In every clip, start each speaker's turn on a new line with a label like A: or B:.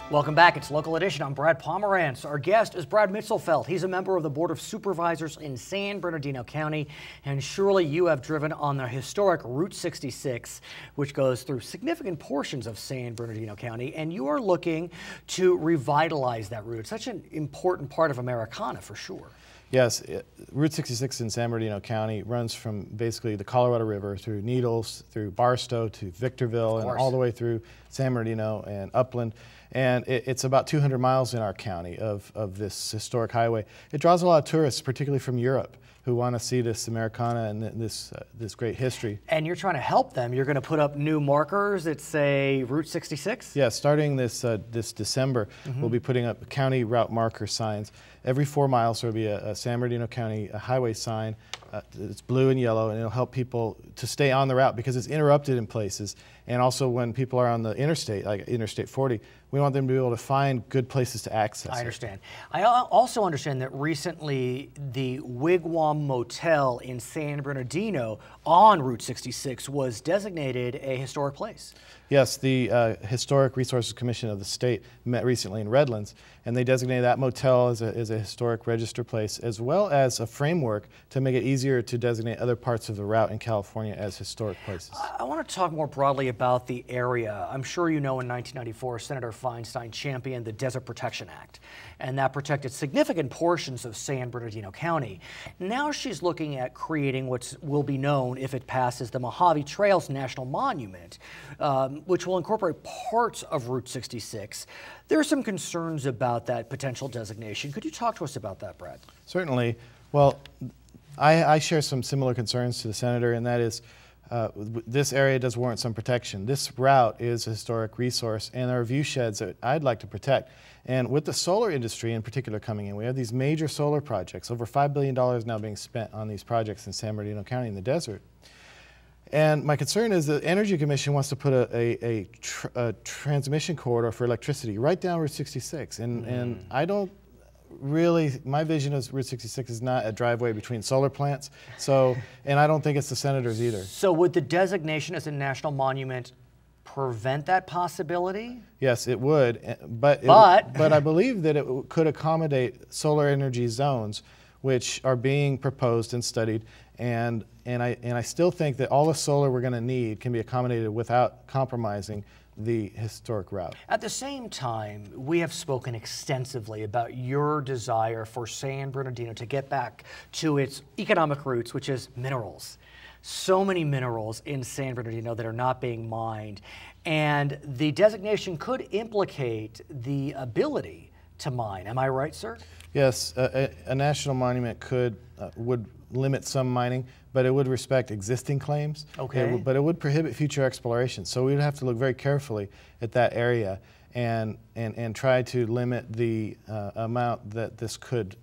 A: Welcome back. It's Local Edition. I'm Brad Pomerantz. Our guest is Brad Mitzelfelt. He's a member of the Board of Supervisors in San Bernardino County. And surely you have driven on the historic Route 66, which goes through significant portions of San Bernardino County. And you are looking to revitalize that route. It's such an important part of Americana, for sure.
B: Yes, Route 66 in San Bernardino County runs from basically the Colorado River through Needles, through Barstow to Victorville, and all the way through San Bernardino and Upland. And it's about 200 miles in our county of this historic highway. It draws a lot of tourists, particularly from Europe, who want to see this Americana and this great history. And
A: you're trying to help them. You're going to put up new markers that say Route 66?
B: Yeah, starting this December, we'll be putting up county route marker signs. Every 4 miles there will be a San Bernardino County highway sign. It's blue and yellow, and it'll help people to stay on the route because it's interrupted in places. And also when people are on the interstate, like Interstate 40, we want them to be able to find good places to access.
A: I understand. I also understand that recently the Wigwam Motel in San Bernardino on Route 66 was designated a historic place.
B: Yes, the Historic Resources Commission of the state met recently in Redlands, and they designated that motel as a historic register place, as well as a framework to make it easier to designate other parts of the route in California as historic places.
A: I want to talk more broadly about the area. I'm sure you know in 1994, Senator Feinstein championed the Desert Protection Act, and that protected significant portions of San Bernardino County. Now she's looking at creating what will be known, if it passes, the Mojave Trails National Monument, which will incorporate parts of Route 66. There are some concerns about that potential designation. Could you talk to us about that, Brad?
B: Certainly. Well, I share some similar concerns to the Senator, and that is this area does warrant some protection. This route is a historic resource, and there are view sheds that I'd like to protect. And with the solar industry in particular coming in, we have these major solar projects, over $5 billion now being spent on these projects in San Bernardino County in the desert. And my concern is the Energy Commission wants to put a transmission corridor for electricity right down Route 66. And I don't really, my vision of Route 66 is not a driveway between solar plants. So, and I don't think it's the Senator's either.
A: So would the designation as a national monument prevent that possibility?
B: Yes, it would. But I believe that it could accommodate solar energy zones, which are being proposed and studied. And I still think that all the solar we're going to need can be accommodated without compromising the historic route.
A: At the same time, we have spoken extensively about your desire for San Bernardino to get back to its economic roots, which is minerals. So many minerals in San Bernardino that are not being mined, and the designation could implicate the ability to mine. Am I right, sir?
B: Yes, a national monument would limit some mining, but it would respect existing claims.
A: Okay.
B: But it would prohibit future exploration. So we would have to look very carefully at that area and try to limit the amount that this could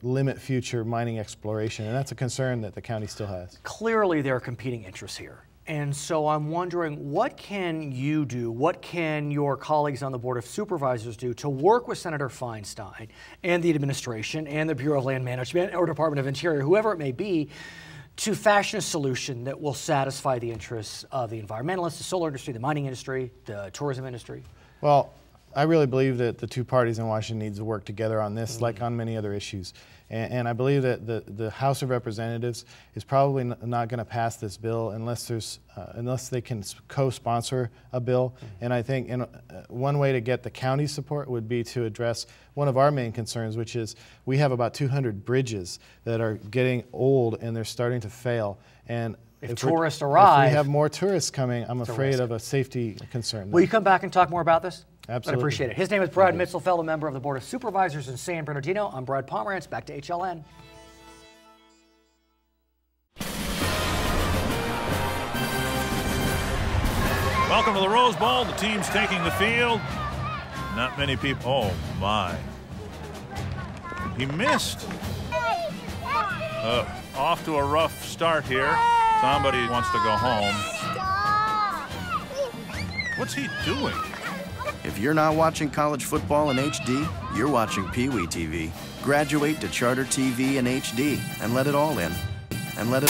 B: limit future mining exploration. And that's a concern that the county still has.
A: Clearly there are competing interests here. And so I'm wondering, what can you do, what can your colleagues on the Board of Supervisors do to work with Senator Feinstein and the administration and the Bureau of Land Management or Department of Interior, whoever it may be, to fashion a solution that will satisfy the interests of the environmentalists, the solar industry, the mining industry, the tourism industry?
B: Well, I really believe that the two parties in Washington need to work together on this, like on many other issues. And I believe that the House of Representatives is probably not going to pass this bill unless they can co-sponsor a bill. And I think one way to get the county's support would be to address one of our main concerns, which is we have about 200 bridges that are getting old and they're starting to fail. And
A: if tourists arrive,
B: if we have more tourists coming, I'm afraid of a safety concern.
A: Will you come back and talk more about this?
B: Absolutely.
A: I appreciate it. His name is Brad Mitzelfelt, a member of the Board of Supervisors in San Bernardino. I'm Brad Pomerantz. Back to HLN.
C: Welcome to the Rose Bowl. The team's taking the field. Not many people. Oh, my. He missed. Off to a rough start here. Somebody wants to go home. What's he doing?
D: If you're not watching college football in HD, you're watching Pee Wee TV. Graduate to Charter TV in HD and let it all in. And let it